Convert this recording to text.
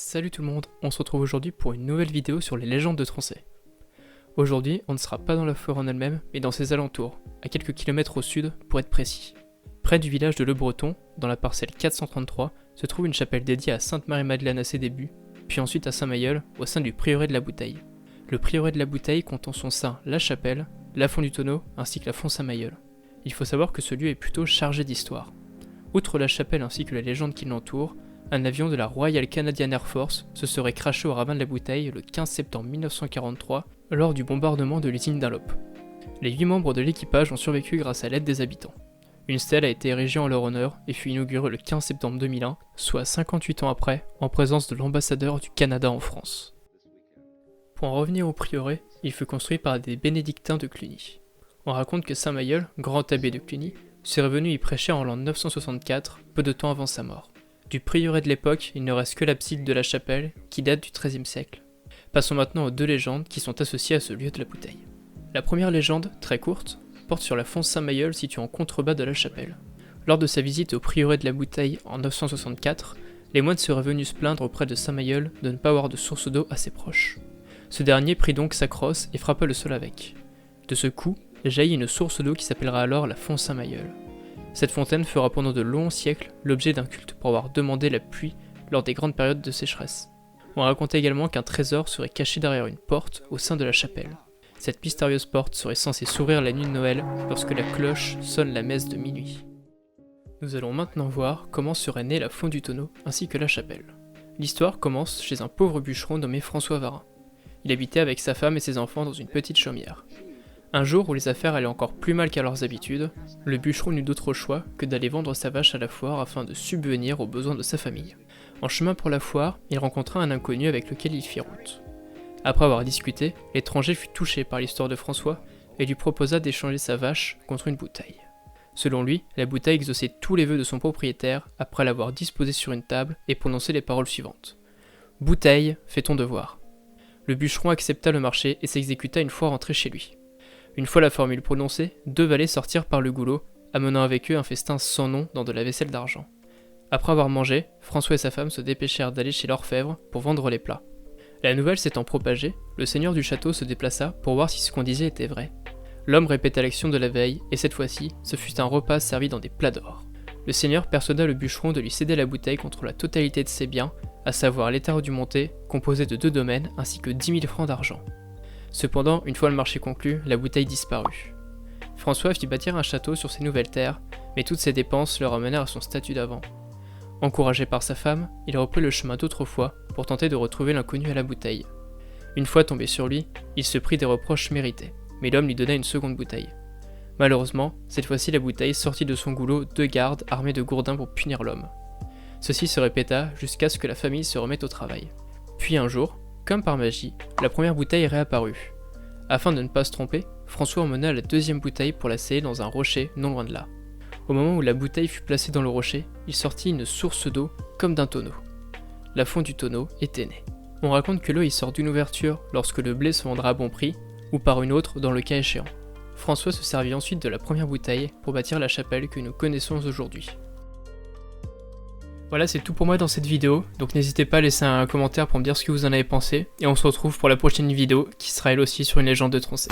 Salut tout le monde, on se retrouve aujourd'hui pour une nouvelle vidéo sur les légendes de Tronchet. Aujourd'hui, on ne sera pas dans la forêt en elle-même, mais dans ses alentours, à quelques kilomètres au sud pour être précis. Près du village de Le Breton, dans la parcelle 433, se trouve une chapelle dédiée à Sainte Marie-Madeleine à ses débuts, puis ensuite à Saint-Mailleul, au sein du prieuré de la Bouteille. Le prieuré de la Bouteille compte en son sein la chapelle, la font du tonneau, ainsi que la font Saint-Mailleul. Il faut savoir que ce lieu est plutôt chargé d'histoire. Outre la chapelle ainsi que la légende qui l'entoure, un avion de la Royal Canadian Air Force se serait crashé au ravin de la Bouteille le 15 septembre 1943 lors du bombardement de l'usine Dunlop. Les 8 membres de l'équipage ont survécu grâce à l'aide des habitants. Une stèle a été érigée en leur honneur et fut inaugurée le 15 septembre 2001, soit 58 ans après, en présence de l'ambassadeur du Canada en France. Pour en revenir au prieuré, il fut construit par des bénédictins de Cluny. On raconte que Saint-Mailleul, grand abbé de Cluny, serait venu y prêcher en l'an 964, peu de temps avant sa mort. Du prieuré de l'époque, il ne reste que l'abside de la chapelle, qui date du XIIIe siècle. Passons maintenant aux deux légendes qui sont associées à ce lieu de la Bouteille. La première légende, très courte, porte sur la fosse Saint-Mailleul située en contrebas de la chapelle. Lors de sa visite au prieuré de la Bouteille en 964, les moines seraient venus se plaindre auprès de Saint-Mailleul de ne pas avoir de source d'eau assez proche. Ce dernier prit donc sa crosse et frappa le sol avec. De ce coup, jaillit une source d'eau qui s'appellera alors la fosse Saint-Mailleul. Cette fontaine fera pendant de longs siècles l'objet d'un culte pour avoir demandé la pluie lors des grandes périodes de sécheresse. On racontait également qu'un trésor serait caché derrière une porte au sein de la chapelle. Cette mystérieuse porte serait censée s'ouvrir la nuit de Noël lorsque la cloche sonne la messe de minuit. Nous allons maintenant voir comment serait née la font du tonneau ainsi que la chapelle. L'histoire commence chez un pauvre bûcheron nommé François Varin. Il habitait avec sa femme et ses enfants dans une petite chaumière. Un jour où les affaires allaient encore plus mal qu'à leurs habitudes, le bûcheron n'eut d'autre choix que d'aller vendre sa vache à la foire afin de subvenir aux besoins de sa famille. En chemin pour la foire, il rencontra un inconnu avec lequel il fit route. Après avoir discuté, l'étranger fut touché par l'histoire de François et lui proposa d'échanger sa vache contre une bouteille. Selon lui, la bouteille exauçait tous les vœux de son propriétaire après l'avoir disposée sur une table et prononcé les paroles suivantes. « Bouteille, fais ton devoir ». Le bûcheron accepta le marché et s'exécuta une fois rentré chez lui. Une fois la formule prononcée, 2 valets sortirent par le goulot, amenant avec eux un festin sans nom dans de la vaisselle d'argent. Après avoir mangé, François et sa femme se dépêchèrent d'aller chez l'orfèvre pour vendre les plats. La nouvelle s'étant propagée, le seigneur du château se déplaça pour voir si ce qu'on disait était vrai. L'homme répéta l'action de la veille, et cette fois-ci, ce fut un repas servi dans des plats d'or. Le seigneur persuada le bûcheron de lui céder la bouteille contre la totalité de ses biens, à savoir l'état du monté, composé de 2 domaines, ainsi que 10 000 francs d'argent. Cependant, une fois le marché conclu, la bouteille disparut. François fit bâtir un château sur ses nouvelles terres, mais toutes ses dépenses le ramenèrent à son statut d'avant. Encouragé par sa femme, il reprit le chemin d'autrefois pour tenter de retrouver l'inconnu à la bouteille. Une fois tombé sur lui, il se prit des reproches mérités, mais l'homme lui donna une seconde bouteille. Malheureusement, cette fois-ci la bouteille sortit de son goulot 2 gardes armés de gourdins pour punir l'homme. Ceci se répéta jusqu'à ce que la famille se remette au travail. Puis un jour, comme par magie, la première bouteille réapparut. Afin de ne pas se tromper, François emmena la 2e bouteille pour la sceller dans un rocher non loin de là. Au moment où la bouteille fut placée dans le rocher, il sortit une source d'eau comme d'un tonneau. La font du tonneau était née. On raconte que l'eau y sort d'une ouverture lorsque le blé se vendra à bon prix, ou par une autre dans le cas échéant. François se servit ensuite de la première bouteille pour bâtir la chapelle que nous connaissons aujourd'hui. Voilà, c'est tout pour moi dans cette vidéo, donc n'hésitez pas à laisser un commentaire pour me dire ce que vous en avez pensé, et on se retrouve pour la prochaine vidéo, qui sera elle aussi sur une légende de Tronchet.